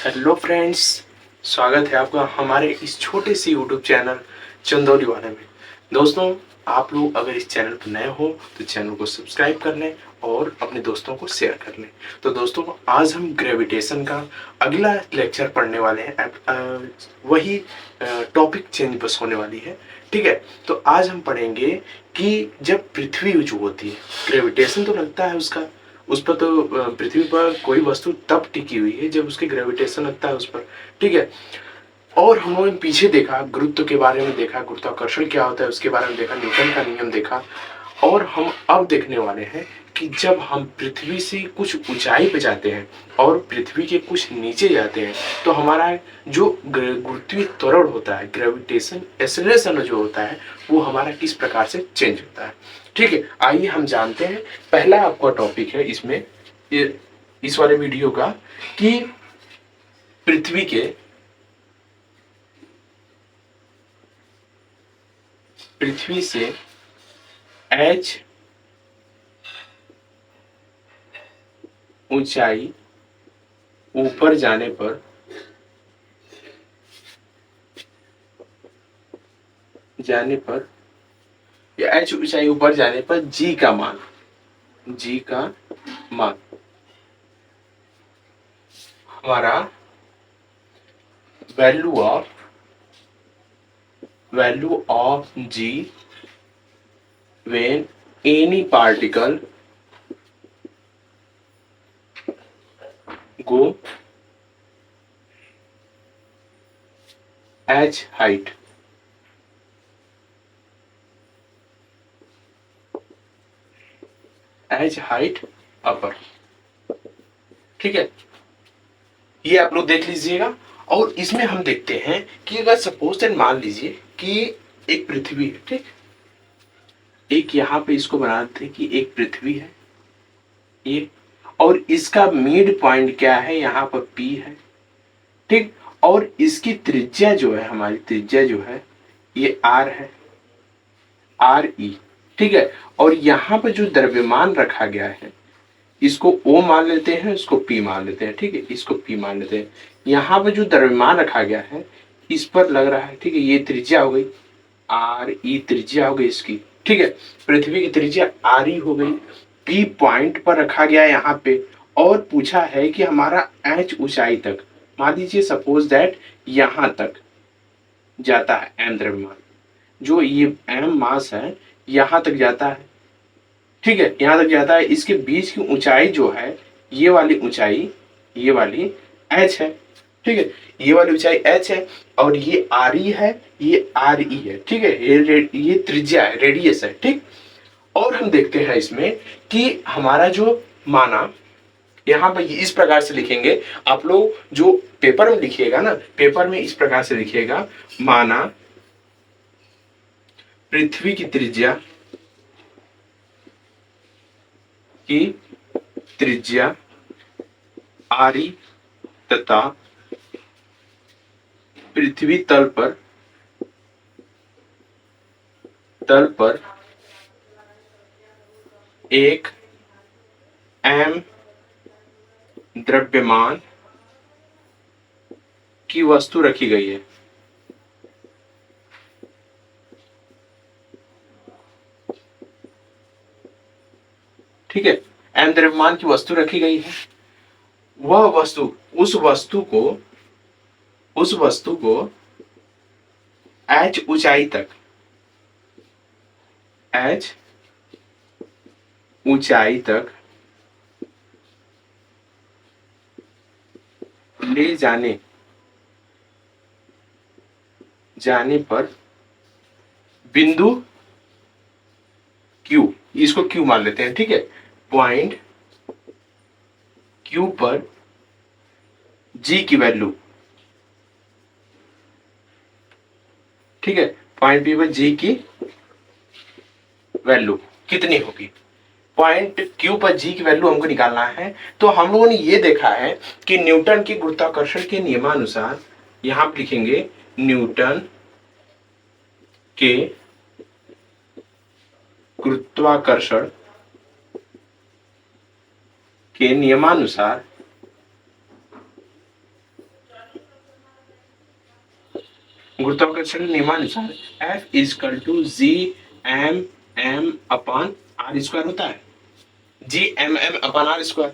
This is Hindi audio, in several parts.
हेलो फ्रेंड्स, स्वागत है आपका हमारे इस छोटे से यूट्यूब चैनल चंदौली वाले में। दोस्तों, आप लोग अगर इस चैनल पर नए हो तो चैनल को सब्सक्राइब कर लें और अपने दोस्तों को शेयर कर लें। तो दोस्तों, आज हम ग्रेविटेशन का अगला लेक्चर पढ़ने वाले हैं। वही टॉपिक चेंज बस होने वाली है। ठीक है, तो आज हम पढ़ेंगे कि जब पृथ्वी जो होती है, ग्रेविटेशन तो लगता है उसका, उस पर तो पृथ्वी पर कोई वस्तु तब टिकी हुई है जब उसके ग्रेविटेशन लगता है उस पर। ठीक है, और हम लोगों ने पीछे देखा, गुरुत्व के बारे में देखा, गुरुत्वाकर्षण क्या होता है उसके बारे में देखा, न्यूटन का नियम देखा। और हम अब देखने वाले हैं कि जब हम पृथ्वी से कुछ ऊंचाई पे जाते हैं और पृथ्वी के कुछ नीचे जाते हैं तो हमारा जो गुरुत्वीय त्वरण होता है, ग्रेविटेशन एक्सेलरेशन जो होता है, वो हमारा किस प्रकार से चेंज होता है। ठीक है, आइए हम जानते हैं। पहला आपका टॉपिक है इसमें इस वाले वीडियो का कि पृथ्वी के पृथ्वी से एच ऊंचाई ऊपर जाने पर या एच ऊंचाई ऊपर जाने पर जी का मान हमारा value of ji when any particle go h height। H height अपर। ठीक है, ये आप लोग देख लीजिएगा। और इसमें हम देखते हैं कि अगर सपोज एंड मान लीजिए कि एक पृथ्वी है, ठीक, एक यहाँ पे इसको बनाते हैं कि एक पृथ्वी है ये, और इसका मिड पॉइंट क्या है, यहाँ पर पी है। ठीक, और इसकी त्रिज्या जो है, हमारी त्रिज्या जो है ये आर है, आर ई। ठीक है, और यहाँ पर जो द्रव्यमान रखा गया है इसको ओ मान लेते हैं, इसको पी मान लेते हैं। ठीक है, इसको पी मान लेते हैं। यहाँ पर जो द्रव्यमान रखा गया है इस पर लग रहा है, ठीक है, ये त्रिज्या हो गई आर ई, त्रिज्या हो गई इसकी। ठीक है, पृथ्वी की त्रिज्या आर ई हो गई, पी पॉइंट पर रखा गया यहाँ पे, और पूछा है कि हमारा एच ऊंचाई तक, मान लीजिए सपोज दैट यहां तक जाता है एम द्रव्यमान, जो ये एम मास है यहां तक जाता है। ठीक है, यहां तक जाता है, इसके बीच की ऊंचाई जो है ये वाली ऊंचाई, ये वाली एच है। ठीक है, ये वाली ऊंचाई एच है और ये आर ई है, ये आर ई है। ठीक है, ये त्रिज्या है, रेडियस है। ठीक, और हम देखते हैं इसमें कि हमारा जो माना, यहाँ पर इस प्रकार से लिखेंगे आप लोग, जो पेपर में लिखिएगा ना, पेपर में इस प्रकार से लिखिएगा, माना पृथ्वी की त्रिज्या आर ई तथा पृथ्वी तल पर एक एम द्रव्यमान की वस्तु रखी गई है। ठीक है, एम द्रव्यमान की वस्तु रखी गई है। वह वस्तु, उस वस्तु को एच ऊंचाई तक, एच ऊंचाई तक ले जाने पर बिंदु Q, इसको Q मान लेते हैं। ठीक है, पॉइंट Q पर G की वैल्यू, ठीक है, पॉइंट P पर G की वैल्यू कितनी होगी, पॉइंट Q पर G की वैल्यू हमको निकालना है। तो हम लोगों ने ये देखा है कि न्यूटन के गुरुत्वाकर्षण के नियमानुसार, यहां पर लिखेंगे न्यूटन के गुरुत्वाकर्षण के नियमानुसार गुरुत्वाकर्षण के नियमानुसार F is equal to G M M upon R square होता है, G M M upon R square.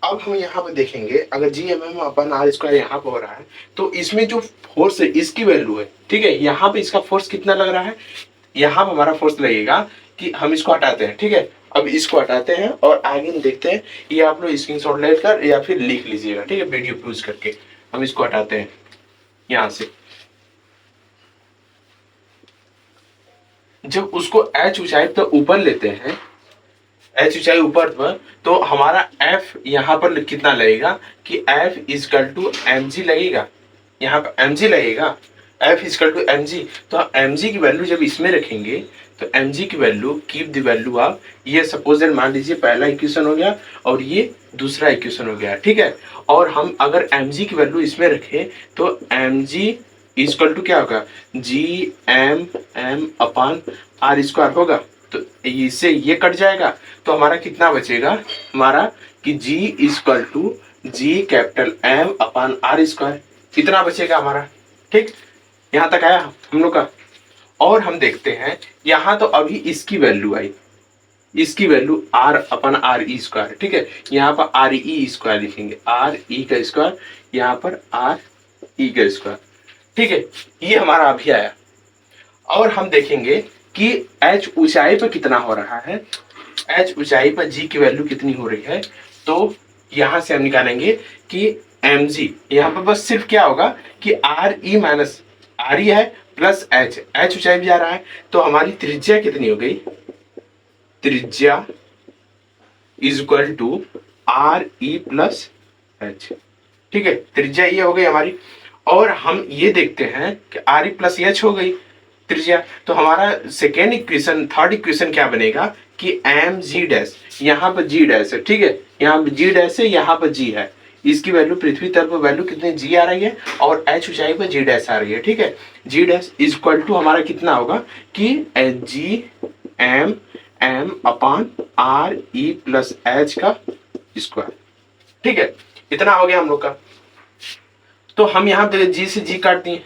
अब हम यहाँ पर देखेंगे अगर G M M upon R square यहाँ पर हो रहा है तो इसमें जो फोर्स है इसकी वैल्यू है, ठीक है। यहाँ पे इसका फोर्स कितना लग रहा है, यहाँ पे हमारा फोर्स लगेगा कि हम इसको हटाते हैं, ठीक है। अब इसको हटाते हैं और आगे देखते हैं, ये आप लोग स्क्रीनशॉट लेकर या फिर लिख लीजिएगा, ठीक है, वीडियो यूज करके। हम इसको हटाते हैं यहाँ से, जब उसको एच ऊंचाई पर ऊपर लेते हैं, एच ऊंचाई ऊपर पर, तो हमारा एफ यहाँ पर कितना लगेगा कि F is equal to M G लगेगा, यहाँ पर एम जी लगेगा, F is equal to M G. तो एम जी की वैल्यू जब इसमें रखेंगे तो एम जी की value keep the value of, ये सपोज मान लीजिए पहला इक्वेशन हो गया और ये दूसरा इक्वेशन हो गया, ठीक है। और हम अगर एम जी की वैल्यू इसमें रखें तो एम जी इजकल टू क्या होगा, G M M upon R square होगा। तो इससे ये कट जाएगा तो हमारा कितना बचेगा, हमारा कि G is equal to G capital M upon R square, इतना बचेगा हमारा, ठीक। यहाँ तक आया हम लोग का। और हम देखते हैं यहाँ तो अभी इसकी वैल्यू आई, इसकी वैल्यू R अपन आर ई स्क्वायर, ठीक है। यहाँ पर आर ई स्क्वायर लिखेंगे, आर ई का स्क्वायर, यहाँ पर आर ई का स्क्वायर, ठीक है। ये हमारा अभी आया। और हम देखेंगे कि h ऊंचाई पर कितना हो रहा है, h ऊंचाई पर g की वैल्यू कितनी हो रही है। तो यहां से हम निकालेंगे कि mg, यहाँ पर बस सिर्फ क्या होगा कि आर ई माइनस आर ई है प्लस h, h ऊंचाई भी जा रहा है तो हमारी त्रिज्या कितनी हो गई, त्रिज्या is equal to R E plus H, ठीक है। त्रिज्या ये हो गई हमारी। और हम ये देखते हैं कि आर ई प्लस एच हो गई त्रिज्या, तो हमारा सेकेंड इक्वेशन, थर्ड इक्वेशन क्या बनेगा कि एम जी डैश, यहाँ पर जी डैश है, ठीक है, यहाँ पर जी डैश है, यहाँ पर जी है, इसकी वैल्यू पृथ्वी तल पर वैल्यू कितनी जी आ रही है और एच ऊंचाई पर जी डैश आ रही है, ठीक है। G dash is equal to हमारा कितना होगा कि जी M M upon R E plus H का स्क्वायर, ठीक है। इतना हो गया हम लोग का। तो हम यहाँ पे जी से जी काट दिए,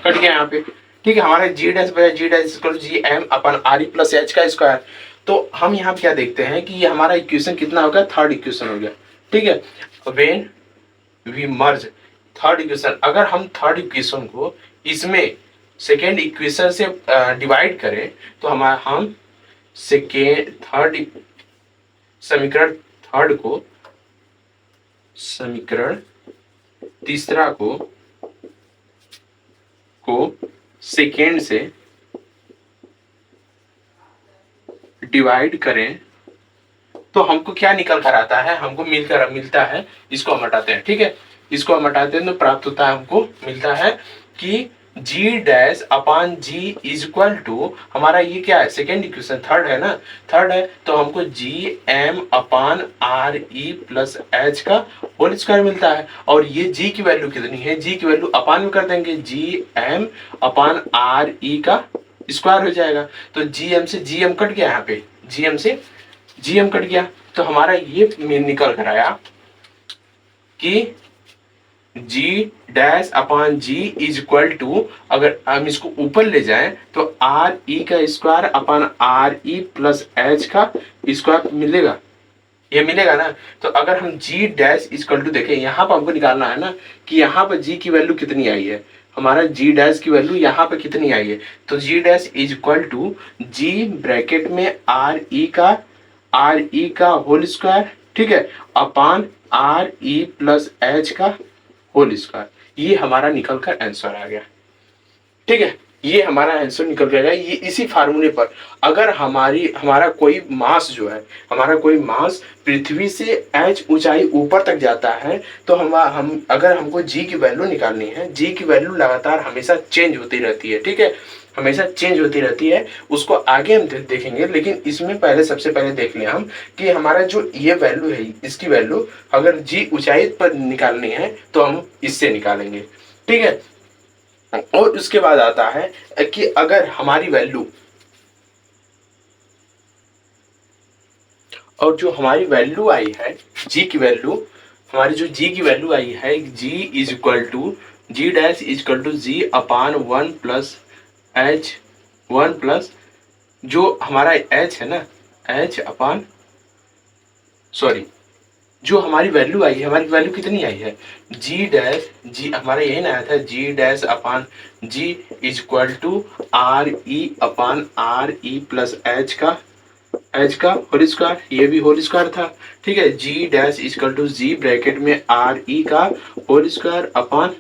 कट गया यहाँ पे, ठीक है। हमारा जी डैश बचा, g dash equal g m upon r ई प्लस एच का स्क्वायर। तो हम यहाँ क्या देखते हैं कि ये हमारा इक्वेशन कितना हो गया, थर्ड इक्वेशन हो गया, ठीक है। When we merge third equation, अगर हम थर्ड इक्वेशन को इसमें सेकेंड इक्वेशन से डिवाइड करें तो हम सेकेंड थर्ड समीकरण थर्ड को, समीकरण तीसरा को सेकेंड से डिवाइड करें तो हमको क्या निकल कर आता है, हमको मिलता है, इसको हम हटाते हैं, ठीक है। इसको हम हटाते हैं तो प्राप्त होता है, हमको मिलता है कि g dash upon g is equal to, हमारा ये क्या है, सेकेंड इक्वेशन, थर्ड है ना, थर्ड है, तो हमको G M upon R E plus H का होल स्क्वायर मिलता है। और ये जी की वैल्यू कितनी है, जी की वैल्यू अपान में कर देंगे, G M upon R E का स्क्वायर हो जाएगा। तो जी एम से जी एम कट गया, यहाँ पे जी एम से जी एम कट गया, तो हमारा ये निकल कर आया कि g dash upon ji is equal to, अगर हम इसको ऊपर ले जाएं तो आर ई का square upon R E plus H का स्क्वायर मिलेगा, ये मिलेगा ना। तो अगर हम g dash is equal to देखें, यहाँ पर हमको निकालना है ना कि यहाँ पर g की वैल्यू कितनी आई है, हमारा g डैश की वैल्यू यहाँ पे कितनी आई है। तो g dash is equal to g bracket में आर ई का होल स्क्वायर, ठीक है, upon R E plus H का होल स्क्वायर। ये हमारा निकल कर आंसर आ गया, ठीक है। ये हमारा आंसर निकल गया। ये इसी फार्मूले पर अगर हमारा कोई मास जो है, हमारा कोई मास पृथ्वी से h ऊंचाई ऊपर तक जाता है तो हम अगर हमको g की वैल्यू निकालनी है, g की वैल्यू लगातार हमेशा चेंज होती रहती है, ठीक है, हमेशा चेंज होती रहती है। उसको आगे हम देखेंगे, लेकिन इसमें पहले सबसे पहले देख लें हम कि हमारा जो ये वैल्यू है, इसकी वैल्यू अगर जी ऊंचाई पर निकालनी है तो हम इससे निकालेंगे, ठीक है। और उसके बाद आता है कि अगर हमारी वैल्यू, और जो हमारी वैल्यू आई है जी की वैल्यू, हमारी जो जी की वैल्यू आई है, g is equal to g dash is equal to g upon 1 plus h 1 plus जो हमारा एच है ना, एच अपान सॉरी जो हमारी वैल्यू आई है, हमारी वैल्यू कितनी आई है, जी डैश जी हमारा यही ना आया था, g dash upon g is equal to are e upon R E plus H का होल स्क्वायर, ये भी होल स्क्वायर था। ठीक है, g dash is equal to g bracket में आर ई का whole square upon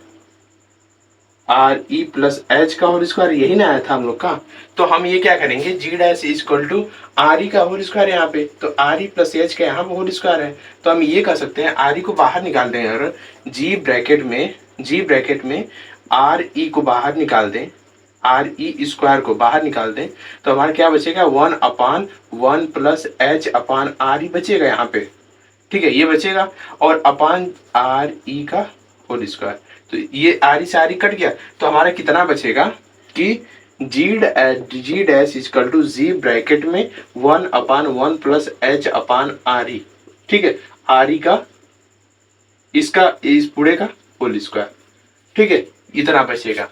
R E plus H का होल स्क्वायर, यही ना आया था हम लोग का। तो हम ये क्या करेंगे, g dash is equal to R E का होल स्क्वायर यहाँ पे, तो आर ई प्लस एच का यहाँ पे होल स्क्वायर है, तो हम ये कर सकते हैं आर ई को बाहर निकाल दें, अगर जी ब्रैकेट में आर ई को बाहर निकाल दें, आर ई स्क्वायर को बाहर निकाल दें, तो हमारा क्या बचेगा, 1/1 plus h upon R E बचेगा यहाँ पे। ठीक है, ये बचेगा और अपान आर ई का होल स्क्वायर, तो ये आर ई से आर ई कट गया, तो हमारा कितना बचेगा कि g dash is equal to g bracket में 1/1 plus h upon are e. ठीक है, आर ई का इसका इस पूरे का होल स्क्वायर। ठीक है, इतना बचेगा।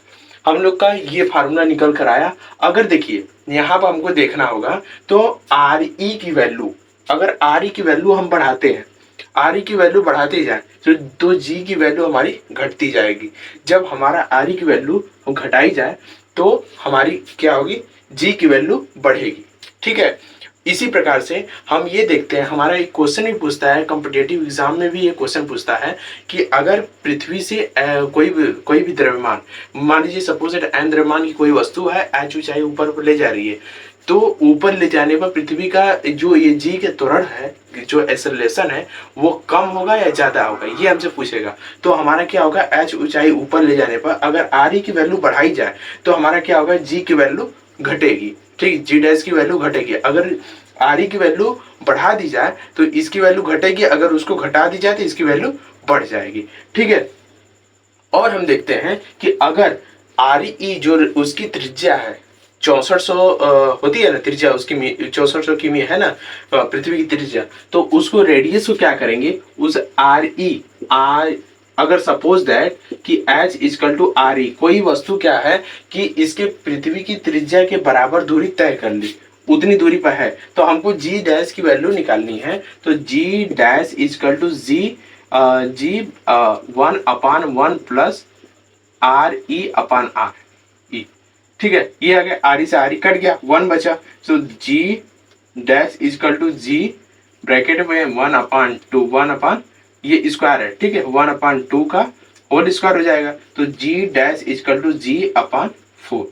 हम लोग का ये फार्मूला निकल कर आया। अगर देखिए यहाँ पर हमको देखना होगा, तो आर ई की वैल्यू, अगर आर ई की वैल्यू हम बढ़ाते हैं, आर ई की वैल्यू बढ़ाते जाए तो जी की वैल्यू हमारी घटती जाएगी। जब हमारा आर ई की वैल्यू घटाई जाए तो हमारी क्या होगी, जी की वैल्यू बढ़ेगी। ठीक है, इसी प्रकार से हम ये देखते हैं, हमारा एक क्वेश्चन भी पूछता है, कॉम्पिटेटिव एग्जाम में भी ये क्वेश्चन पूछता है कि अगर पृथ्वी से कोई भी द्रव्यमान, मान लीजिए सपोज एन द्रव्यमान की कोई वस्तु है, एच ऊंचाई ऊपर ले जा रही है, तो ऊपर ले जाने पर पृथ्वी का जो ये जी के त्वरण है, जो एक्सेलरेशन है, वो कम होगा या ज्यादा होगा, ये हमसे पूछेगा। तो हमारा क्या होगा, एच ऊंचाई ऊपर ले जाने पर अगर आर ई की वैल्यू बढ़ाई जाए तो हमारा क्या होगा, जी की वैल्यू घटेगी। ठीक, जी डैश की वैल्यू घटेगी। अगर आर ई की वैल्यू बढ़ा दी जाए तो इसकी वैल्यू घटेगी, अगर उसको घटा दी जाए तो इसकी वैल्यू बढ़ जाएगी। ठीक है, और हम देखते हैं कि अगर आर ई जो उसकी त्रिज्या है 6400 होती है ना त्रिज्या उसकी, 6400 किमी है ना पृथ्वी की त्रिज्या, तो उसको रेडियस को क्या करेंगे, उस आर ई अगर सपोज दैट कि H is equal to are E, कोई वस्तु क्या है कि इसके पृथ्वी की त्रिज्या के बराबर दूरी तय कर ली, उतनी दूरी पर है, तो हमको जी डैश की वैल्यू निकालनी है। तो g dash is equal to g 1/1 plus r e upon are e. ठीक है, ये आ गया, आर ई से आर ई कट गया, 1 बचा, तो g dash is equal to g bracket में 1/2 ये स्क्वायर है। ठीक है, 1/2 का होल स्क्वायर हो जाएगा, तो g dash is equal to g अपान 4,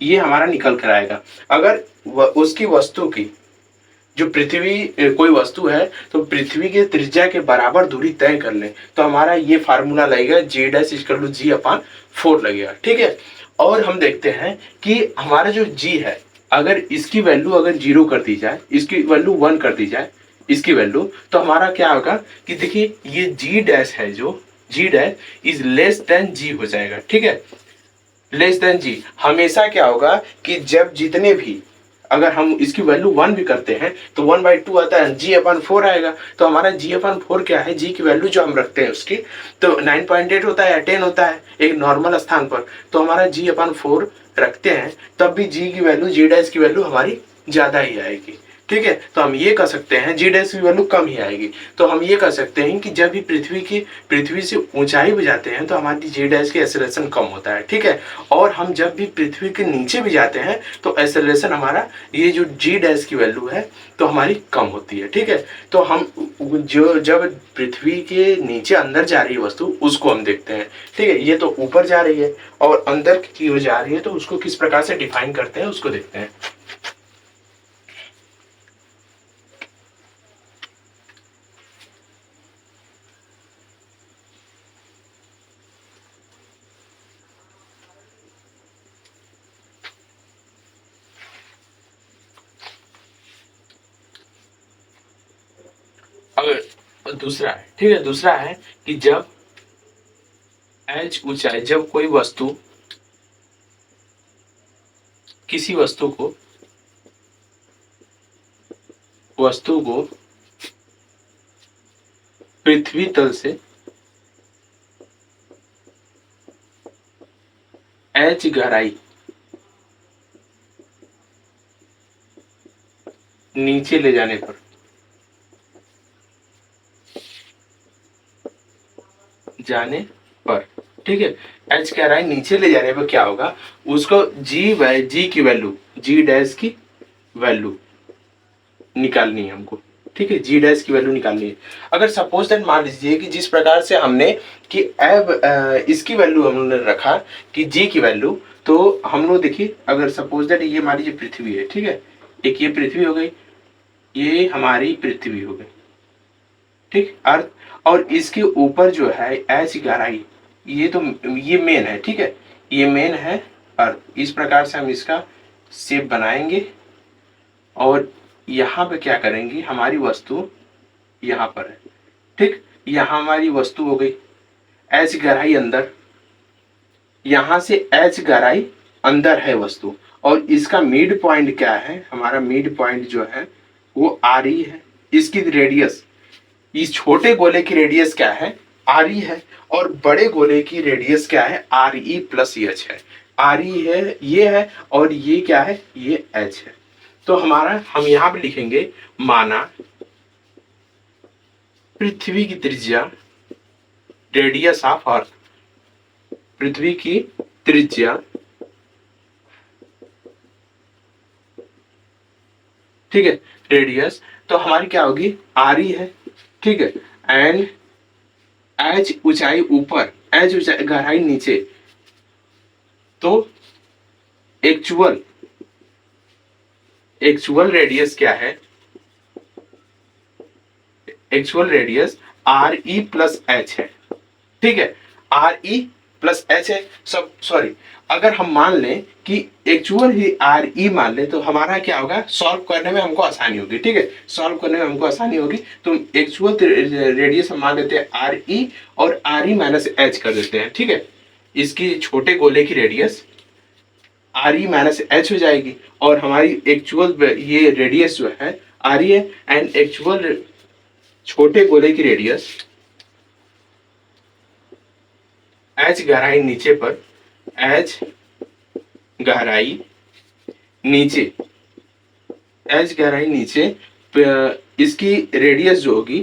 ये हमारा निकल कर आएगा। अगर उसकी वस्तु की जो पृथ्वी कोई वस्तु है तो पृथ्वी के त्रिज्या के बराबर दूरी तय कर ले, तो हमारा ये फार्मूला लगेगा, जी डैश इक्वल टू जी अपान 4 लगेगा। ठीक है, और हम देखते हैं कि हमारा जो जी है, अगर इसकी वैल्यू अगर 0 कर दी जाए, इसकी वैल्यू 1 कर दी जाए, इसकी वैल्यू, तो हमारा क्या होगा कि देखिए ये जी डैश है, जो जी डैश इज लेस देन जी हो जाएगा। ठीक है, लेस देन जी हमेशा क्या होगा कि जब जितने भी, अगर हम इसकी वैल्यू 1 भी करते हैं तो 1/2 आता है, g/4 आएगा, तो हमारा g/4 क्या है, जी की वैल्यू जो हम रखते हैं उसकी, तो 9.8 होता है या 10 होता है एक नॉर्मल स्थान पर, तो हमारा g/4 रखते हैं, तब भी जी की वैल्यू, जी डैश की वैल्यू हमारी ज्यादा ही आएगी। ठीक है, तो हम ये कर सकते हैं, जी डैश की वैल्यू कम ही आएगी, तो हम ये कर सकते हैं कि जब भी पृथ्वी से ऊंचाई पे जाते हैं तो हमारी जी डैश की एक्सेलरेशन कम होता है। ठीक है, और हम जब भी पृथ्वी के नीचे भी जाते हैं तो एक्सेलरेशन हमारा, ये जो जी डैश की वैल्यू है तो हमारी कम होती है। ठीक है, तो हम जो जब पृथ्वी के नीचे अंदर जा रही है वस्तु उसको हम देखते हैं। ठीक है, ये तो ऊपर जा रही है और अंदर की ओर जा रही है, तो उसको किस प्रकार से डिफाइन करते हैं उसको देखते हैं। अगर दूसरा है, ठीक है, दूसरा है कि जब एच ऊंचाई, जब कोई वस्तु किसी वस्तु को पृथ्वी तल से एच गहराई नीचे ले जाने पर ठीक है, एच गहराई नीचे ले जाने पर क्या होगा, उसको जी की वैल्यू, जी डैश की वैल्यू निकालनी है हमको। ठीक है, जी डैश की वैल्यू निकालनी है। अगर सपोज दैट मान लीजिए कि जिस प्रकार से हमने कि एब इसकी वैल्यू हमने रखा कि जी की वैल्यू, तो हम लोग देखिए अगर सपोज दैट ये मान लीजिए पृथ्वी है, ठीक है, एक ये पृथ्वी हो गई, ये हमारी पृथ्वी हो गई, ठीक, अर्थ, और इसके ऊपर जो है एच गहराई, ये तो ये मेन है, ठीक है, ये मेन है अर्थ। इस प्रकार से हम इसका शेप बनाएंगे और यहाँ पे क्या करेंगे, हमारी वस्तु यहाँ पर है, ठीक, यहाँ हमारी वस्तु हो गई, एच गहराई अंदर, यहां से एच गहराई अंदर है वस्तु, और इसका मिड पॉइंट क्या है, हमारा मिड पॉइंट जो है वो आर ई है। इसकी रेडियस, इस छोटे गोले की रेडियस क्या है, आर ई है, और बड़े गोले की रेडियस क्या है, आर ई प्लस एच है। आर ई है, ये है, और ये क्या है, ये एच है। तो हमारा हम यहां पे लिखेंगे, माना पृथ्वी की त्रिज्या, रेडियस ऑफ अर्थ, पृथ्वी की त्रिज्या, ठीक है, रेडियस, तो हमारी क्या होगी, आर ई है, ठीक है, एंड एच ऊंचाई ऊपर, एच ऊंचाई गहराई नीचे, तो एक्चुअल रेडियस क्या है, actual radius R E plus H है, ठीक है, आर ई प्लस एच है, सब सॉरी, अगर हम मान लें कि एक्चुअल ही आर ई मान लें तो हमारा क्या होगा, सॉल्व करने में हमको आसानी होगी, ठीक है, सॉल्व करने में हमको आसानी होगी। तो एक्चुअल रेडियस हम मान लेते हैं आर ई, और आर ई माइनस एच कर देते हैं, ठीक है, इसकी छोटे गोले की radius R E minus H हो जाएगी, और हमारी एक्चुअल ये रेडियस जो है आर ई है, एंड एक्चुअल छोटे गोले की रेडियस एच गहराई नीचे पर, एच गहराई नीचे, एच गहराई नीचे, इसकी रेडियस जो होगी,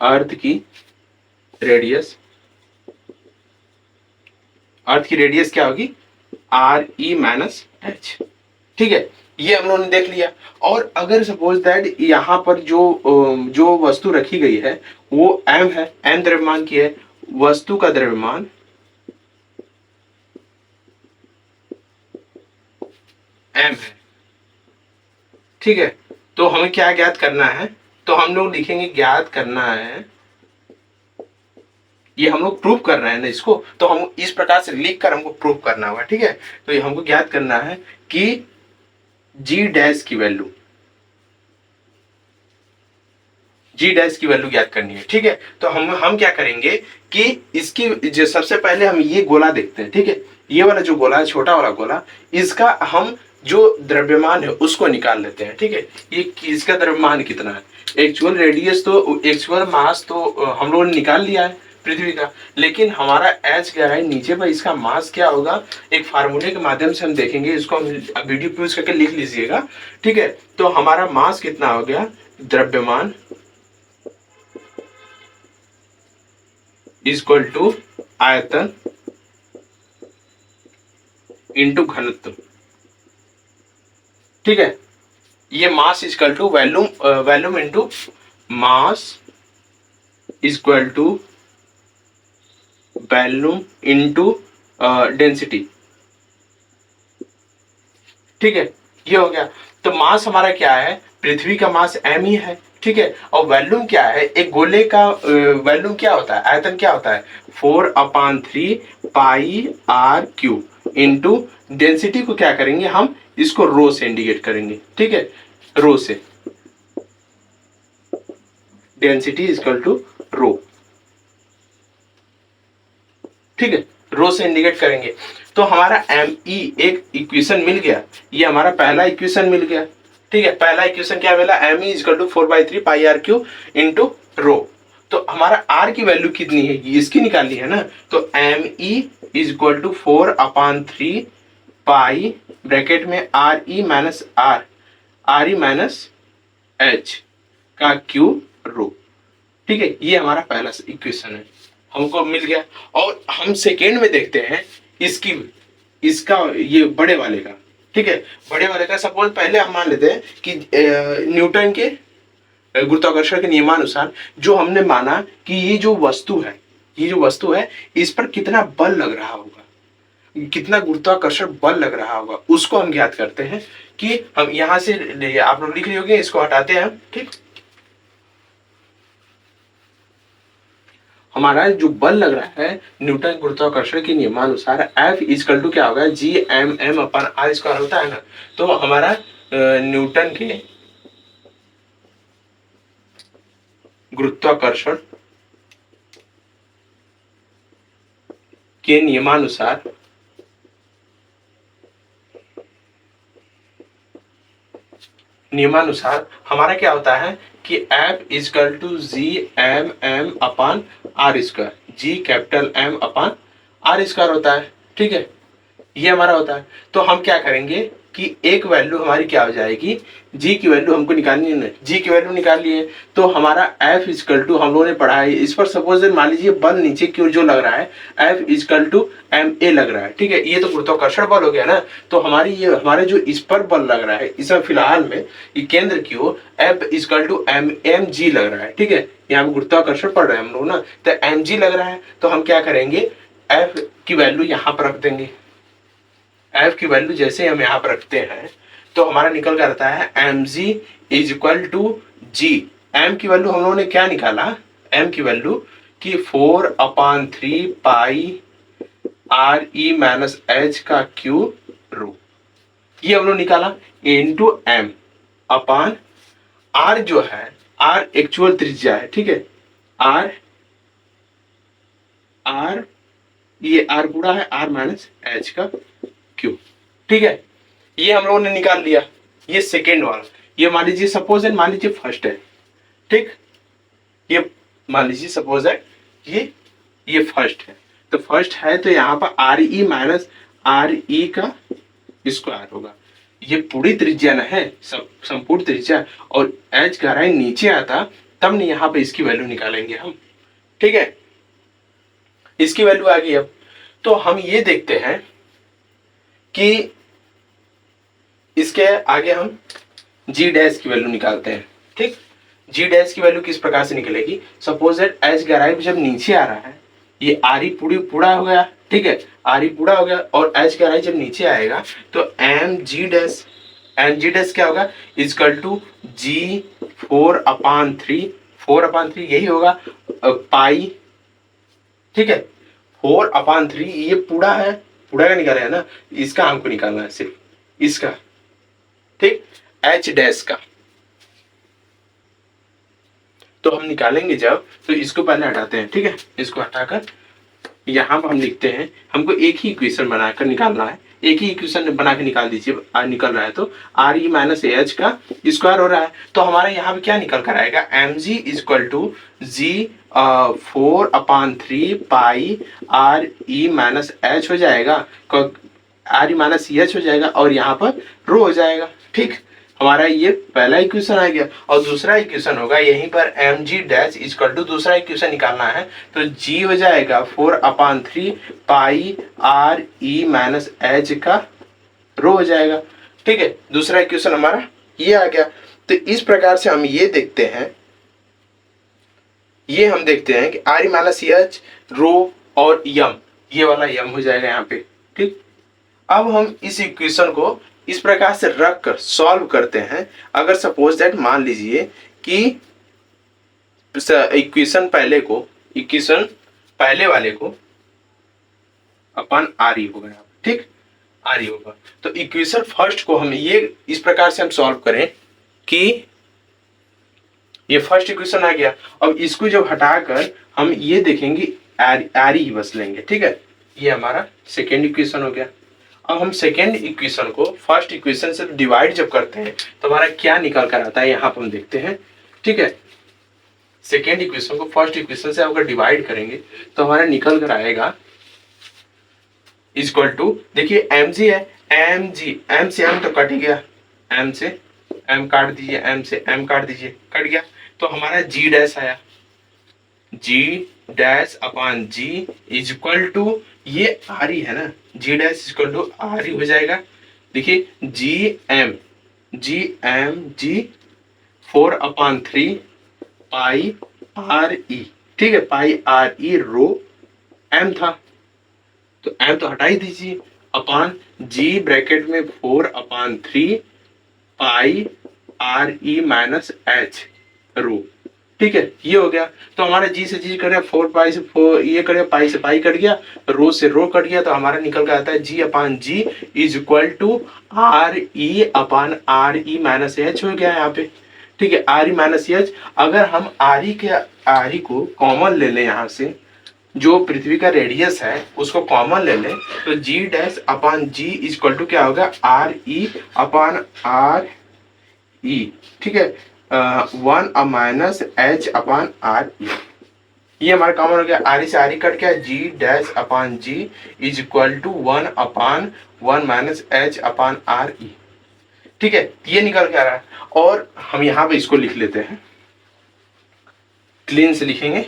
अर्थ की रेडियस, अर्थ की रेडियस क्या होगी, आर ई माइनस एच, ठीक है, ये हम लोगों ने देख लिया। और अगर सपोज दैट यहाँ पर जो वस्तु रखी गई है वो एम है, एम द्रव्यमान की है, वस्तु का द्रव्यमान एम है, ठीक है, तो हमें क्या ज्ञात करना है, तो हम लोग लिखेंगे ज्ञात करना है, ये हम लोग प्रूफ कर रहे हैं ना इसको, तो हम इस प्रकार से लिख कर हमको प्रूफ करना होगा, ठीक है, तो ये हमको ज्ञात करना है कि जी डैश की वैल्यू, जी डैश की वैल्यू ज्ञात करनी है, ठीक है, तो हम क्या करेंगे कि इसकी जो सबसे पहले हम ये गोला देखते हैं, ठीक है, ये वाला जो गोला है, छोटा वाला गोला, इसका हम जो द्रव्यमान है उसको निकाल लेते हैं, ठीक है, ये इसका द्रव्यमान कितना है, एक्चुअल रेडियस तो, एक्चुअल मास तो हम लोगों ने निकाल लिया है पृथ्वी का, लेकिन हमारा एच गहराई नीचे पर इसका मास क्या होगा, एक फार्मूले के माध्यम से हम देखेंगे, इसको हम वीडियो यूज करके लिख लीजिएगा, ठीक है, तो हमारा मास कितना हो गया, द्रव्यमान इक्वल टू आयतन इंटू घनत्व, ठीक है, ये mass equal to volume into mass equal to volume into density, ठीक है, ये हो गया। तो मास हमारा क्या है, पृथ्वी का मास m ही है, ठीक है, और वॉल्यूम क्या है, एक गोले का वॉल्यूम क्या होता है, आयतन क्या होता है, 4/3 pi are cube, into density को क्या करेंगे हम, इसको रो से इंडिकेट करेंगे, ठीक है, रो से, डेंसिटी इक्वल टू रो, ठीक है, रो से इंडिकेट करेंगे। तो हमारा एम ई एक इक्वेशन मिल गया, ये हमारा पहला इक्वेशन मिल गया, ठीक है, पहला इक्वेशन क्या मिला, M E equal to 4/3 pi R cube into rho. तो हमारा आर की वैल्यू कितनी है, इसकी निकालनी है ना। तो m e is equal to 4/3 pi bracket में आर ई माइनस आर ई माइनस एच का क्यूब रो। ठीक है, ये हमारा पहला इक्वेशन है, हमको मिल गया। और हम सेकेंड में देखते हैं इसका ये बड़े वाले का। ठीक है, बड़े वाले का सपोज पहले हम मान लेते हैं कि न्यूटन के गुरुत्वाकर्षण के नियमानुसार जो हमने माना कि ये जो वस्तु है इस पर कितना बल लग रहा होगा, कितना गुरुत्वाकर्षण बल लग रहा होगा, उसको हम ज्ञात करते हैं। कि हम यहां से आप लोग लिख रहे होंगे, इसको हटाते हैं हम। ठीक, हमारा जो बल लग रहा है न्यूटन गुरुत्वाकर्षण के नियमानुसार F इक्वल टू क्या होगा, G M M upon R square होता है ना। तो हमारा न्यूटन के गुरुत्वाकर्षण के नियमानुसार हमारा क्या होता है कि F equal to G M M upon R square, G capital M upon R square होता है। ठीक है, ये हमारा होता है। तो हम क्या करेंगे कि एक वैल्यू हमारी क्या हो जाएगी, जी की वैल्यू हमको निकालनी है ना, जी की वैल्यू निकाल लिए। तो हमारा F इक्वल टू हम लोगों ने पढ़ा है, इस पर सपोज मान लीजिए बल नीचे की ओर जो लग रहा है F equal to M A लग रहा है। ठीक है, ये तो गुरुत्वाकर्षण बल हो गया ना। तो हमारे जो इस पर बल लग रहा है, इसमें फिलहाल में ये केंद्र की ओर F equal to M G लग रहा है। ठीक है, यहाँ पे गुरुत्वाकर्षण पढ़ रहे हैं हम लोग ना, तो एम जी लग रहा है। तो हम क्या करेंगे, F की वैल्यू यहाँ पर रख देंगे। F की वैल्यू जैसे हम यहाँ पर रखते हैं तो हमारा निकल कर आता है M G is equal to G. M की वैल्यू हम लोगों ने क्या निकाला, एम की वैल्यू कि 4/3 पाई आर ई माइनस एच का क्यूब रो, ये हम लोग निकाला इंटू एम अपान आर जो है, आर एक्चुअल त्रिज्या है। ठीक है, आर ये आर पूरा है, आर माइनस एच का क्यूब। ठीक है, ये हम लोगों ने निकाल लिया। ये सेकेंड वाला, ये मान लीजिए सपोज है, मान लीजिए फर्स्ट है। ठीक, ये मान लीजिए सपोज है ये फर्स्ट है। तो फर्स्ट है तो यहाँ पर आर ई माइनस आर ई का स्क्वायर होगा। ये पूरी त्रिज्या ना है, संपूर्ण त्रिज्या, और एच गहराई नीचे आता तब नहीं यहाँ पे इसकी वैल्यू निकालेंगे हम। ठीक है, इसकी वैल्यू आ गई। अब तो हम ये देखते हैं कि इसके आगे हम जी डैश की वैल्यू निकालते हैं। ठीक, जी डैश की वैल्यू किस प्रकार से निकलेगी, सपोज दैट एच गहराई जब नीचे आ रहा है, ये आर ई पूरा हो गया। ठीक है, आर ई पूरा हो गया और एच गहराई जब नीचे आएगा तो एम जी डैश क्या होगा, इक्वल टू जी 4/3 यही होगा पाई। ठीक है, 4/3 ये पूरा है, पूरा का निकाला है ना, इसका हमको निकालना है सिर्फ इसका। ठीक, एच डैश का तो हम निकालेंगे जब, तो इसको पहले हटाते हैं। ठीक है, इसको हटाकर यहाँ पर हम लिखते हैं, हमको एक ही इक्वेशन बनाकर निकालना है। एक ही इक्वेशन बना के निकाल दीजिए, निकल रहा है तो आर ई माइनस एच का स्क्वायर हो रहा है। तो हमारे यहाँ पे क्या निकल कर आएगा, M G equal to G 4/3 pi R E minus H हो जाएगा, आर ई माइनस एच हो जाएगा और यहाँ पर रो हो जाएगा। ठीक, हमारा ये पहला इक्वेशन आ गया। और दूसरा इक्वेशन होगा यहीं पर M G dash equal to, दूसरा इक्वेशन निकालना है तो जी हो जाएगा 4/3 पाई आर ई माइनस एच का रो हो जाएगा। ठीक है, दूसरा इक्वेशन हमारा ये आ गया। तो इस प्रकार से हम ये देखते हैं, कि आर ई माइनस एच रो और यम, ये वाला यम हो जाएगा यहाँ पे। ठीक, अब हम इस इक्वेशन को इस प्रकार से रख कर सॉल्व करते हैं। अगर सपोज दैट मान लीजिए कि इक्वेशन पहले वाले को अपन आर ई होगा। ठीक, आर ई होगा तो इक्वेशन फर्स्ट को हम ये इस प्रकार से हम सॉल्व करें कि ये फर्स्ट इक्वेशन आ गया। अब इसको जब हटाकर हम ये देखेंगे आर ई बस लेंगे। ठीक है, ये हमारा सेकेंड इक्वेशन हो गया। अब हम सेकेंड इक्वेशन को फर्स्ट इक्वेशन से डिवाइड जब करते हैं तो हमारा क्या निकल कर आता है, यहाँ पर हम देखते हैं। ठीक है, सेकेंड इक्वेशन को फर्स्ट इक्वेशन से अगर डिवाइड करेंगे तो हमारा निकल कर आएगा इक्वल टू, देखिए एम जी है, एम जी, एम से एम तो कट गया, एम से एम काट दीजिए, एम से एम काट दीजिए, कट गया, तो हमारा जी डैश आया, g dash upon ji is equal to, ये आर ही है ना, g dash equal to r ही हो जाएगा। देखिए G M G 4/3 pi R e, ठीक है, पाई आर ई रो एम था, तो एम तो हटा ही दीजिए, अपॉन जी ब्रैकेट में 4/3 पाई आर ई माइनस एच रो, ठीक है, ये हो गया। तो हमारा जी से जी कट गया, 4 पाई से 4 ये कट गया, पाई से पाई कट गया, रो से रो कट गया, तो हमारा निकल के आता है g upon ji is equal to are e upon R E minus H हो गया यहाँ पे, ठीक है, आर ई माइनस एच। अगर हम आर ई को कॉमन ले लें, यहाँ से जो पृथ्वी का रेडियस है उसको कॉमन ले लें, तो g dash upon ji is equal to क्या होगा, r e upon are e, ठीक है, 1 minus h upon are e, ये हमारा कॉमन हो गया, आर ई से आर ई कट गया, g dash upon ji is equal to 1/1 minus h upon are e, ठीक है, ये निकल के आ रहा है। और हम यहाँ पे इसको लिख लेते हैं, क्लीन से लिखेंगे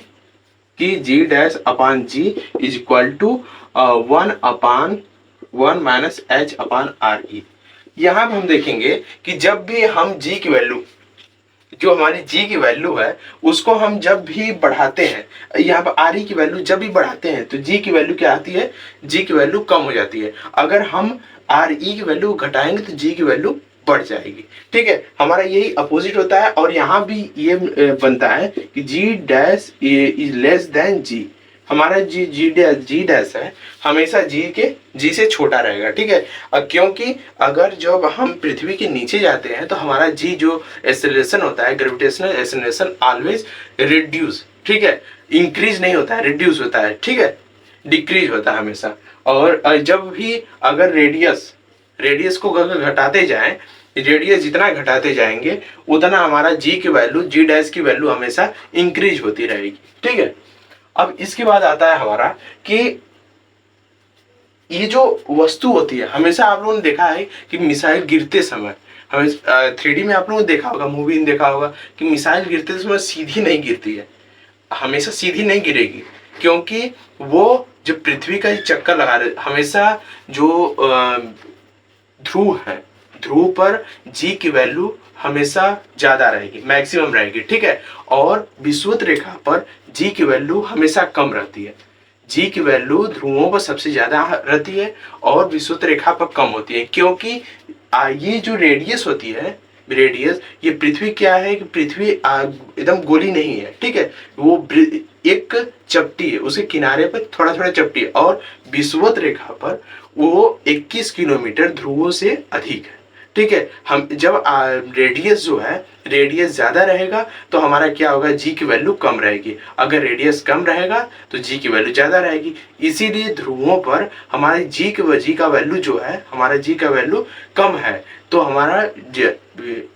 कि g dash upon ji is equal to 1/1 minus h upon are e. यहाँ पे हम देखेंगे कि जब भी हम जी की वैल्यू, जो हमारी जी की वैल्यू है उसको हम जब भी बढ़ाते हैं, यहाँ पर आर ई की वैल्यू जब भी बढ़ाते हैं तो जी की वैल्यू क्या आती है, जी की वैल्यू कम हो जाती है। अगर हम आर ई की वैल्यू घटाएंगे तो जी की वैल्यू बढ़ जाएगी, ठीक है, हमारा यही अपोजिट होता है। और यहाँ भी ये बनता है कि g dash is less than जी, हमारा जी डैश है हमेशा जी से छोटा रहेगा, ठीक है, क्योंकि अगर जब हम पृथ्वी के नीचे जाते हैं तो हमारा जी जो एक्सेलरेशन होता है, ग्रेविटेशनल एक्सेलरेशन ऑलवेज रिड्यूस, ठीक है, इंक्रीज नहीं होता है, रिड्यूस होता है, ठीक है, डिक्रीज होता है हमेशा। और जब भी अगर रेडियस को अगर घटाते जाएं, रेडियस जितना घटाते जाएंगे उतना हमारा जी की वैल्यू, जी डैश की वैल्यू हमेशा इंक्रीज होती रहेगी, ठीक है। अब इसके बाद आता है हमारा कि ये जो वस्तु होती है, हमेशा आप लोगों ने देखा है कि मिसाइल गिरते समय, हमें 3D में आप लोगों ने देखा होगा, मूवी में देखा होगा कि मिसाइल गिरते समय सीधी नहीं गिरती है, हमेशा सीधी नहीं गिरेगी, क्योंकि वो जो पृथ्वी का चक्कर लगा रहे, हमेशा जो ध्रुव है, ध्रुव पर जी की वैल्यू हमेशा ज्यादा रहेगी, मैक्सिमम रहेगी, ठीक है, और विषुवत रेखा पर जी की वैल्यू हमेशा कम रहती है। जी की वैल्यू ध्रुवों पर सबसे ज्यादा रहती है और विषुवत रेखा पर कम होती है, क्योंकि ये जो रेडियस होती है, रेडियस, ये पृथ्वी क्या है कि पृथ्वी एकदम गोली नहीं है, ठीक है, वो एक चपटी है, उसके किनारे पर थोड़ा थोड़ा चपटी है, और विषुवत रेखा पर वो 21 किलोमीटर ध्रुवों से अधिक है, ठीक है। हम जब रेडियस जो है, रेडियस ज्यादा रहेगा तो हमारा क्या होगा, जी की वैल्यू कम रहेगी, अगर रेडियस कम रहेगा तो जी की वैल्यू ज्यादा रहेगी, इसीलिए ध्रुवों पर हमारे जी का वैल्यू जो है, हमारा जी का वैल्यू कम है, तो हमारा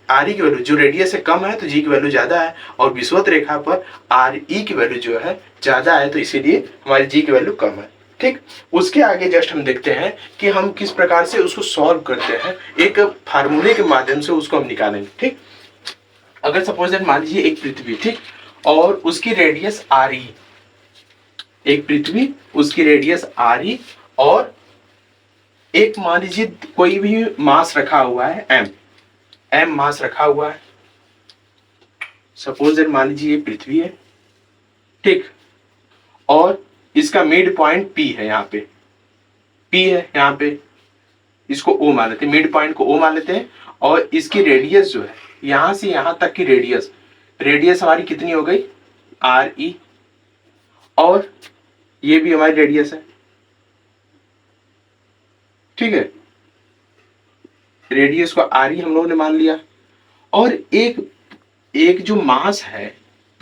आर ई की वैल्यू जो रेडियस से कम है तो जी की वैल्यू ज्यादा है, और विषुवत रेखा पर आर ई की वैल्यू जो है ज्यादा है, तो इसीलिए हमारी जी की वैल्यू कम है, ठीक। उसके आगे जस्ट हम देखते हैं कि हम किस प्रकार से उसको सॉल्व करते हैं, एक फार्मूले के माध्यम से उसको हम निकालेंगे, ठीक। अगर सपोज दैट मान लीजिए एक पृथ्वी, ठीक, और उसकी रेडियस आर ई, एक पृथ्वी, उसकी रेडियस आर ई, और एक मान लीजिए कोई भी मास रखा हुआ है एम मास रखा हुआ है, सपोज दैट मान लीजिए ये पृथ्वी है, ठीक, और इसका मिड पॉइंट पी है, यहाँ पे पी है, यहाँ पे इसको ओ मान लेते हैं, मिड पॉइंट को ओ मान लेते हैं, और इसकी रेडियस जो है यहां से यहां तक की रेडियस हमारी कितनी हो गई, आर ई, और ये भी हमारी रेडियस है, ठीक है, रेडियस को आर ई हम लोगों ने मान लिया, और एक जो मास है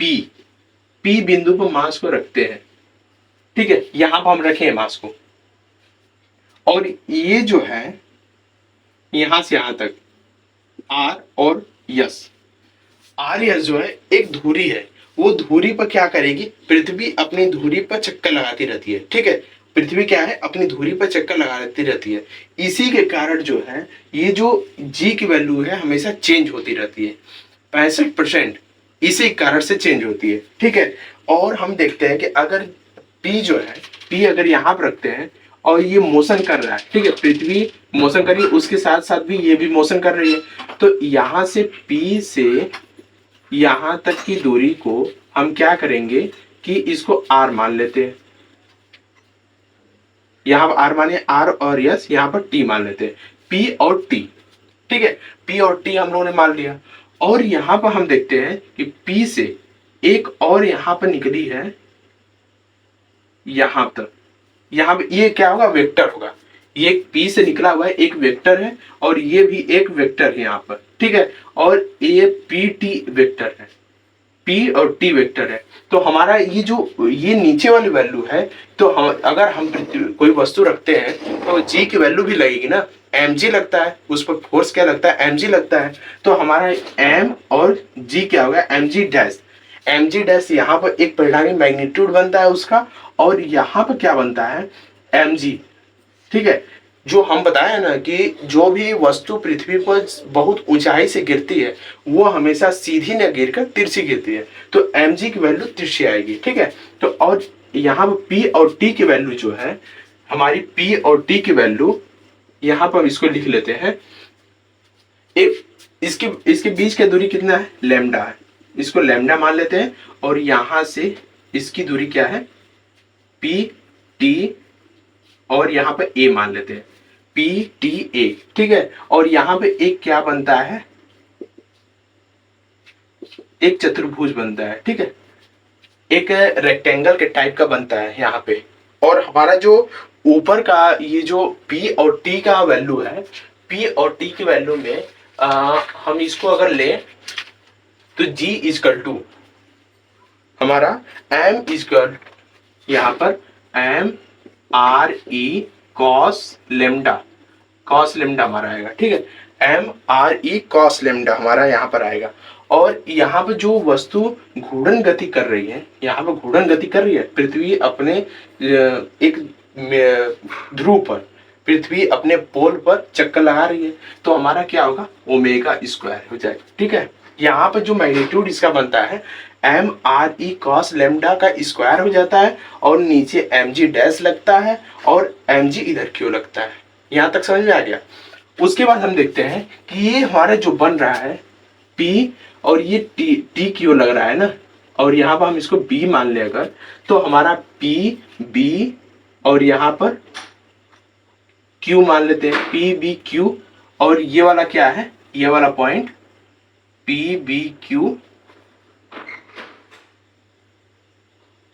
पी बिंदु पर मास को रखते हैं, ठीक है, यहां पर हम रखें मास को, और ये जो है यहां से यहां तक आर और यस, आर यस जो है एक धुरी है, वो धुरी पर क्या करेगी, पृथ्वी अपनी धुरी पर चक्कर लगाती रहती है, ठीक है। पृथ्वी क्या है, अपनी धुरी पर चक्कर लगाती रहती है। इसी के कारण जो है ये जो जी की वैल्यू है हमेशा चेंज होती रहती है। 65% इसी कारण से चेंज होती है, ठीक है। और हम देखते हैं कि अगर पी जो है, पी अगर यहाँ पर रखते हैं और ये मोशन कर रहा है, ठीक है, पृथ्वी मोशन कर रही है, उसके साथ साथ भी ये भी मोशन कर रही है, तो यहां से पी से यहां तक की दूरी को हम क्या करेंगे कि इसको आर मान लेते हैं। यहां पर आर मानिए, आर और यस, यहां पर टी मान लेते हैं, पी और टी, ठीक है। पी और टी हम लोगों ने मान लिया। और यहां पर हम देखते हैं कि पी से एक और यहां पर निकली है, यहां तक, यहां पे ये क्या होगा, वेक्टर होगा। ये एक पी से निकला हुआ है, एक वेक्टर है, और ये भी एक वेक्टर है यहाँ पर, ठीक है। और ये पी टी वेक्टर है, पी और टी वेक्टर है। तो हमारा ये जो ये नीचे वाली वैल्यू है, तो हम अगर हम कोई वस्तु रखते हैं तो जी की वैल्यू भी लगेगी ना, एम जी लगता है, उस पर फोर्स क्या लगता है, एम जी लगता है। तो हमारा एम और जी क्या होगा, M G dash. M G dash यहाँ पर एक परिणामी मैग्नीट्यूड बनता है उसका, और यहाँ पर क्या बनता है, एम जी, ठीक है। जो हम बताए ना कि जो भी वस्तु पृथ्वी पर बहुत ऊंचाई से गिरती है वो हमेशा सीधी न गिरकर तिरछी गिरती है, तो mg की वैल्यू तिरछी आएगी, ठीक है। तो और यहाँ पर p और t की वैल्यू जो है, हमारी p और t की वैल्यू यहाँ पर इसको लिख लेते हैं। एक इसके बीच की दूरी कितना है, लैम्डा है, इसको लैम्डा मान लेते हैं। और यहां से इसकी दूरी क्या है, p t, और यहाँ पे a मान लेते हैं, पी टी ए, ठीक है। और यहाँ पे एक क्या बनता है, एक चतुर्भुज बनता है, ठीक है, एक रेक्टेंगल के टाइप का बनता है यहाँ पे। और हमारा जो ऊपर का ये जो P और T का वैल्यू है, P और T की वैल्यू में हम इसको अगर ले तो G इजकल टू हमारा M इजकल, यहाँ पर M R E cos lambda, cos lambda हमारा आएगा, ठीक है। M R E cos lambda हमारा यहाँ पर आएगा। और यहाँ पर जो वस्तु घूर्णन गति कर रही है, यहाँ पर घूर्णन गति कर रही है, पृथ्वी अपने एक ध्रुव पर, पृथ्वी अपने पोल पर चक्कर लगा रही है, तो हमारा क्या होगा, ओमेगा स्क्वायर हो जाएगा, ठीक है। यहाँ पर जो मैग्नीट्यूड इसका बनता है M R E cos lambda का स्क्वायर हो जाता है, और नीचे एम जी डैश लगता है, और एम जी इधर क्यों लगता है। यहाँ तक समझ में आ गया। उसके बाद हम देखते हैं कि ये हमारा जो बन रहा है P, और ये T क्यों लग रहा है ना, और यहाँ पर हम इसको B मान ले अगर, तो हमारा P B, और यहाँ पर Q मान लेते हैं, P B Q, और ये वाला क्या है, ये वाला point P B Q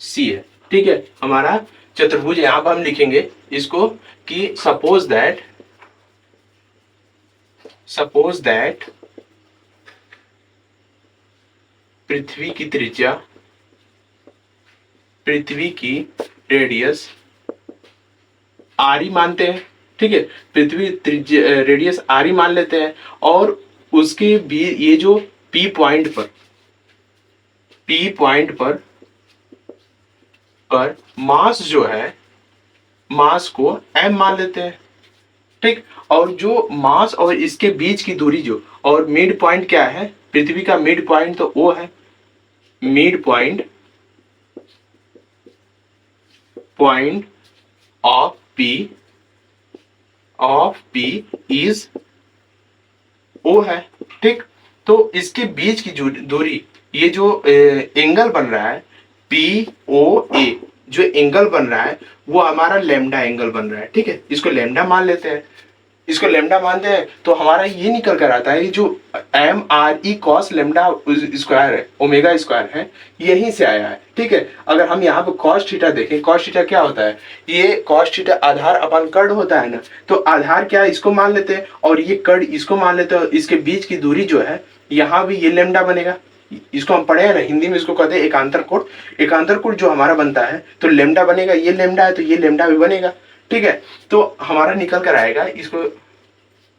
C है, ठीक है। हमारा चतुर्भुज यहाँ पर हम लिखेंगे इसको कि सपोज दैट पृथ्वी की त्रिज्या, पृथ्वी की रेडियस आरी मानते हैं, ठीक है, पृथ्वी त्रिज्या रेडियस आरी मान लेते हैं। और उसके भी ये जो P पॉइंट पर मास जो है, मास को m मान लेते हैं, ठीक। और जो मास और इसके बीच की दूरी जो, और मिड पॉइंट क्या है, पृथ्वी का मिड पॉइंट तो वो है, mid point of P is O है, ठीक। तो इसके बीच की दूरी, ये जो एंगल बन रहा है POA, जो एंगल बन रहा है वो हमारा लेमडा एंगल बन रहा है, ठीक है। इसको लेमडा मान लेते हैं, इसको लेमडा मानते हैं, तो हमारा ये निकल कर आता है जो M R E cos lambda square है, ओमेगा स्क्वायर है, यहीं से आया है, ठीक है। अगर हम यहाँ पे कॉस थीटा देखें, कॉस थीटा क्या होता है, ये कॉस थीटा आधार अपन कर्ण होता है ना, तो आधार क्या है, इसको मान लेते हैं, और ये कर्ण इसको मान लेते हैं। इसके बीच की दूरी जो है, यहाँ भी ये लेमडा बनेगा, इसको हम पढ़े हैं ना हिंदी में, इसको कहते हैं एकांतर कोण। एकांतर कोण जो हमारा बनता है तो लेमडा बनेगा, ये लेमडा है तो ये लेमडा भी बनेगा, ठीक है। तो हमारा निकल कर आएगा, इसको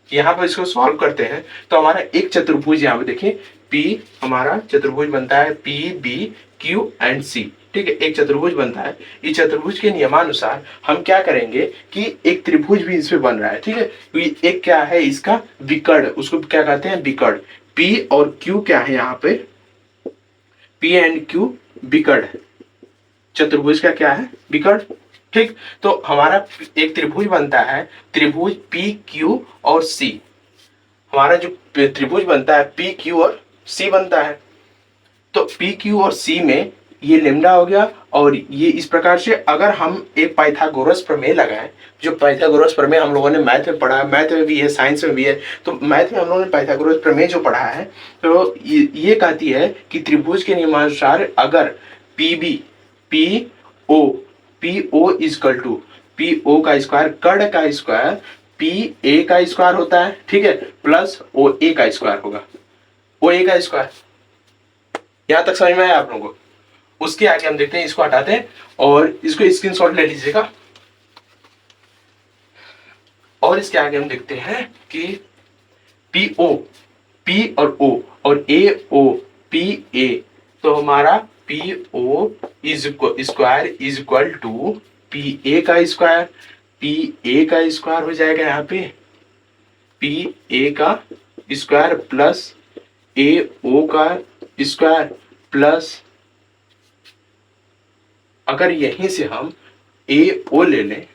यहाँ पर इसको सॉल्व करते हैं तो हमारा एक चतुर्भुज यहाँ पे देखिए, P हमारा चतुर्भुज बनता है PB क्यू एंड सी, ठीक है, एक चतुर्भुज बनता है। इस चतुर्भुज के नियमानुसार हम क्या करेंगे कि एक त्रिभुज भी इसमें बन रहा है, ठीक है, तो एक क्या है इसका विकर्ण, उसको क्या कहते हैं विकर्ण। पी और क्यू क्या है यहाँ पे, पी एंड क्यू विकर्ण है, चतुर्भुज का क्या है विकर्ण, ठीक। तो हमारा एक त्रिभुज बनता है, त्रिभुज पी क्यू और सी, हमारा जो त्रिभुज बनता है पी क्यू और सी बनता है। तो पी क्यू और सी में ये लेमडा हो गया, और ये इस प्रकार से अगर हम एक पाइथागोरस प्रमेय लगाएं, जो पाइथागोरस प्रमेय हम लोगों ने मैथ में पढ़ा है, मैथ में भी है साइंस में भी है, तो मैथ में हम लोगों ने पाइथागोरस प्रमेय जो पढ़ा है, तो ये कहती है कि त्रिभुज के नियमानुसार अगर P O is equal to P O का स्क्वायर कर्ण का स्क्वायर पी ए का स्क्वायर होता है, ठीक है, प्लस ओ ए का स्क्वायर होगा, ओ ए का स्क्वायर। यहां तक समझ में आया आप लोगों को। उसके आगे हम देखते हैं, इसको हटाते हैं और इसको स्क्रीनशॉट ले लीजिएगा। और इसके आगे हम देखते हैं कि पी ओ, पी और ओ और ए ओ पी ए, तो हमारा P O is square is equal to P A का स्क्वायर, पी ए का स्क्वायर हो जाएगा यहाँ पे पी ए का स्क्वायर प्लस ए ओ का स्क्वायर प्लस, अगर यहीं से हम ए ओ ले लें,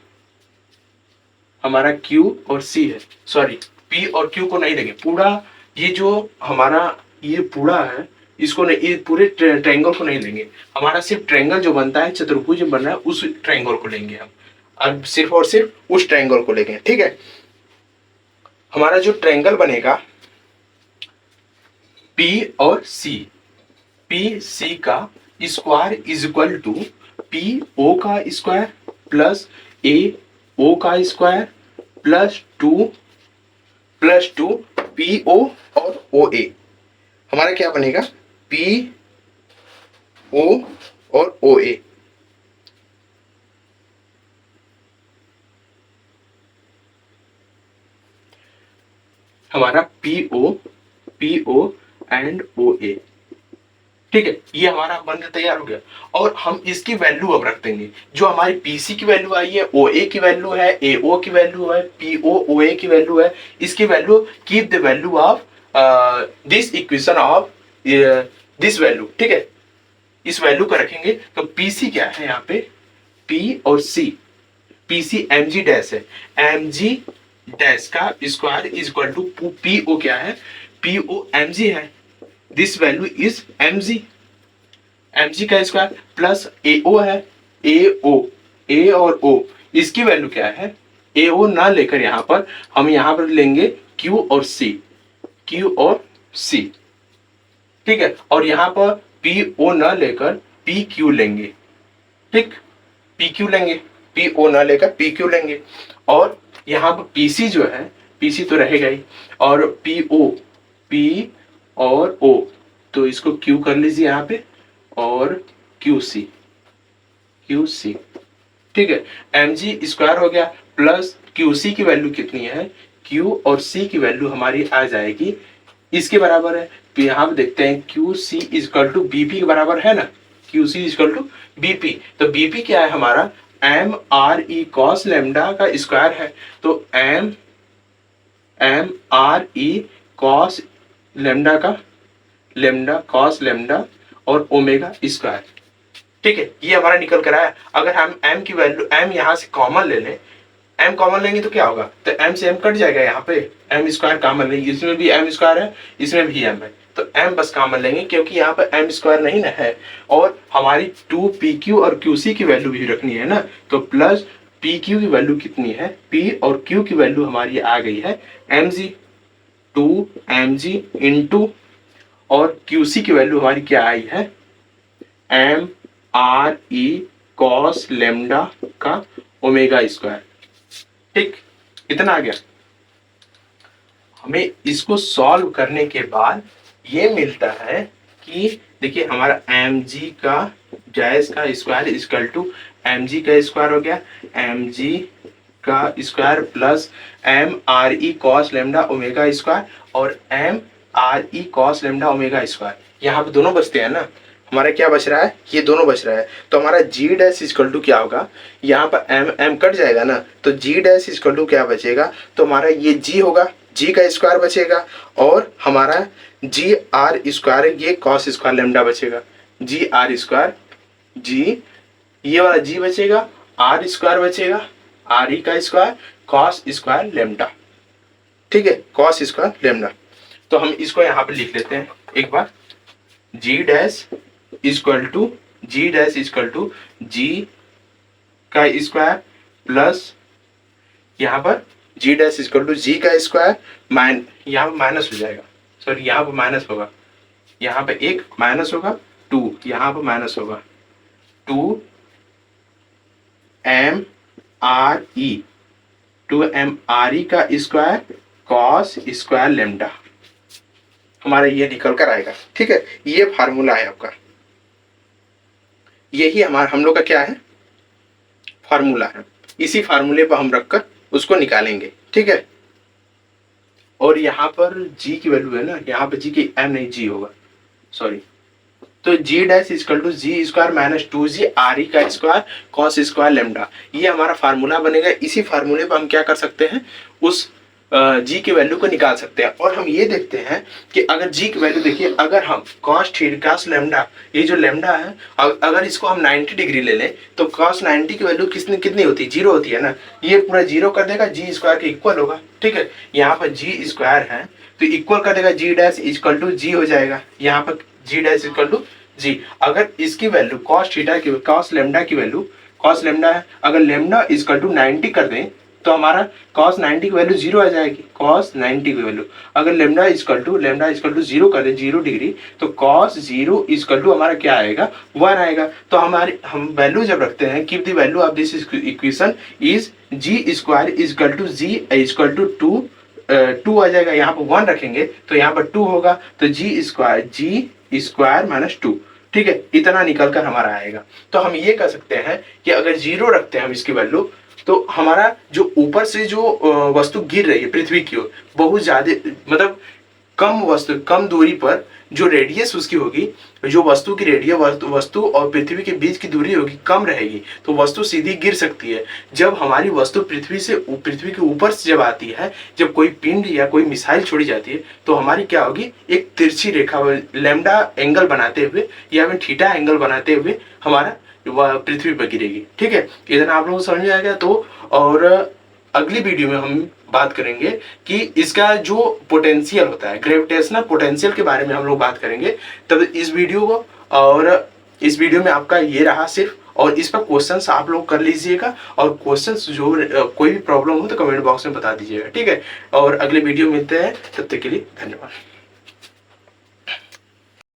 हमारा Q और C है, सॉरी P और Q को नहीं लेंगे, पूरा ये जो हमारा ये पूरा है इसको नहीं, ये पूरे ट्रायंगल को नहीं लेंगे, हमारा सिर्फ ट्रायंगल जो बनता है चतुर्भुज बन रहा है उस ट्रायंगल को लेंगे हम, अब सिर्फ और सिर्फ उस ट्रायंगल को लेंगे, ठीक है। हमारा जो ट्रायंगल बनेगा P और C, पी सी का square is equal to P O का स्क्वायर प्लस ए ओ का square plus two P O और ओ ए, हमारा क्या बनेगा पी ओ और ओ ए। हमारा पी ओ एंड ओ ए, ठीक है, ये हमारा बनकर तैयार हो गया। और हम इसकी वैल्यू अब रख देंगे, जो हमारी पीसी की वैल्यू आई है, ओ ए की वैल्यू है, ए ओ की वैल्यू है, पी ओ ए की वैल्यू है, इसकी value keep the value of this equation of this value, ठीक है, इस वैल्यू को रखेंगे। तो पीसी क्या है यहाँ पे, पी और C, PC M G dash है, एम जी डैश का square is equal to P O क्या है, पी ओ एम जी है, this value is mg, mg का स्क्वायर प्लस ao है, ए और o, इसकी वैल्यू क्या है, ao ना लेकर यहां पर हम यहां पर लेंगे q और c, ठीक है, और यहां पर po ना लेकर pq लेंगे, ठीक, pq लेंगे, po ना लेकर pq लेंगे, और यहां पर pc जो है, pc तो रहेगा ही, और p और O, तो इसको Q कर लीजिए यहाँ पे, और QC, ठीक है, mg स्क्वायर हो गया प्लस QC की वैल्यू कितनी है, Q और C की वैल्यू हमारी आ जाएगी इसके बराबर है। तो यहाँ पे देखते हैं QC is equal to BP के बराबर है ना, QC is equal to BP, तो BP क्या है हमारा MRE cos लैम्डा का स्क्वायर है, तो MRE cos लैम्डा का लैम्डा कॉस लैम्डा और ओमेगा स्क्वायर, ठीक है, ये हमारा निकल कर आया। अगर हम m की वैल्यू m यहां से कॉमन ले लें, m कॉमन लेंगे तो क्या होगा, तो m से m कट जाएगा, यहाँ पे m स्क्वायर कॉमन लेंगे, इसमें भी m स्क्वायर है, इसमें भी m है, तो m बस कॉमन लेंगे क्योंकि यहाँ पे m स्क्वायर नहीं ना है, और हमारी 2pq और qc की वैल्यू भी रखनी है ना, तो प्लस pq की वैल्यू कितनी है, p और q की वैल्यू हमारी आ गई है mg, 2mg इंटू, और QC की वैल्यू हमारी क्या आई है, MRE cos लैम्डा का ओमेगा स्क्वायर, ठीक, इतना आ गया। हमें इसको सॉल्व करने के बाद ये मिलता है कि देखिए हमारा mg का डैश का स्क्वायर इक्वल टू mg का स्क्वायर हो गया, mg का square plus MRE cos lambda omega square और MRE cos lambda omega square, यहाँ पे दोनों बचते हैं ना, हमारा क्या बच रहा है, ये दोनों बच रहा है। तो हमारा जी डैश इक्वल टू क्या होगा, यहाँ पर एम एम कट जाएगा ना, तो जी डैश इक्वल टू क्या बचेगा, तो हमारा ये जी होगा, जी का स्क्वायर बचेगा, और हमारा जी आर स्क्वायर, ये कॉस स्क्वायर लेमडा बचेगा, जी आर स्क्वायर, जी ये वाला जी बचेगा, आर स्क्वायर बचेगा, आर ई का स्क्वायर, कॉस स्क्वायर लेमडा। ठीक है, कॉस स्क्वायर लेमडा। तो हम इसको यहाँ पे लिख लेते हैं एक बार, g dash equal to, g dash equal to g का स्क्वायर प्लस यहाँ पर g dash equal to g का स्क्वायर, यहाँ पर माइनस हो जाएगा, सॉरी यहाँ पर माइनस होगा, यहाँ पे एक माइनस होगा, 2 यहाँ पर माइनस होगा, 2 M R E, 2 M R ई का स्क्वायर कॉस स्क्वायर लेमडा, हमारा ये निकल कर आएगा। ठीक है, ये फार्मूला है आपका, यही हमारा हम लोग का क्या है, फार्मूला है। इसी फार्मूले पर हम रखकर उसको निकालेंगे। ठीक है, और यहाँ पर g की वैल्यू है ना, यहाँ पर g की m नहीं g होगा, सॉरी, तो g dash equal to G square minus 2g R ई का स्क्वायर कॉस स्क्वायर लेमडा, ये हमारा फार्मूला बनेगा। इसी फार्मूले पर हम क्या कर सकते हैं, उस g की वैल्यू को निकाल सकते हैं। और हम ये देखते हैं कि अगर g की वैल्यू देखिए, अगर हम कॉस थीटा लेमडा, ये जो लेमडा है, अगर इसको हम 90 डिग्री ले लें तो कॉस 90 की वैल्यू कितनी होती है, 0 होती है ना, ये पूरा 0 कर देगा, जी स्क्वायर के इक्वल होगा। ठीक है, यहाँ पर जी स्क्वायर है तो इक्वल कर देगा, जी डैश इक्वल टू जी हो जाएगा, यहाँ पर जी डैश इक्वल टू जी। अगर इसकी वैल्यू कॉस थीटा की, कॉस लेमडा की वैल्यू, कॉस लेमडा है, अगर लेमडा इक्वल टू 90 कर दें तो हमारा cos 90 की वैल्यू 0 आ जाएगी, cos 90 की वैल्यू। अगर लेमडा इक्वल टू 0 कर दें 0 डिग्री, तो cos 0 इक्वल टू हमारा क्या आएगा, 1 आएगा। तो हमारे हम वैल्यू जब रखते हैं, keep the value of this equation is G square equal to G equal to 2 आ जाएगा, यहाँ पर 1 रखेंगे तो यहाँ पर 2 होगा, तो जी स्क्वायर माइनस 2। ठीक है, इतना निकल कर हमारा आएगा। तो हम ये कर सकते हैं कि अगर 0 रखते हैं हम इसकी वैल्यू, तो हमारा जो ऊपर से जो वस्तु गिर रही है पृथ्वी की ओर, बहुत ज्यादा, मतलब कम दूरी पर जो रेडियस उसकी होगी, जो वस्तु की रेडियस, वस्तु और पृथ्वी के बीच की दूरी होगी कम रहेगी, तो वस्तु सीधी गिर सकती है। जब हमारी वस्तु पृथ्वी के ऊपर से जब आती है, जब कोई पिंड या कोई मिसाइल छोड़ी जाती है, तो हमारी क्या होगी, एक तिरछी रेखा लैम्डा एंगल बनाते हुए या फिर थीटा एंगल बनाते हुए हमारा वह पृथ्वी पर गिरेगी। ठीक है, इतना आप लोगों को समझ में आ गया। तो और अगली वीडियो में हम बात करेंगे कि इसका जो पोटेंशियल होता है, ग्रेविटेशनल पोटेंशियल के बारे में हम लोग बात करेंगे। तब इस वीडियो को, और इस वीडियो में आपका ये रहा सिर्फ, और इस पर क्वेश्चंस आप लोग कर लीजिएगा, और क्वेश्चंस जो कोई भी प्रॉब्लम हो तो कमेंट बॉक्स में बता दीजिएगा। ठीक है, और अगले वीडियो मिलते हैं, तब तक के लिए धन्यवाद।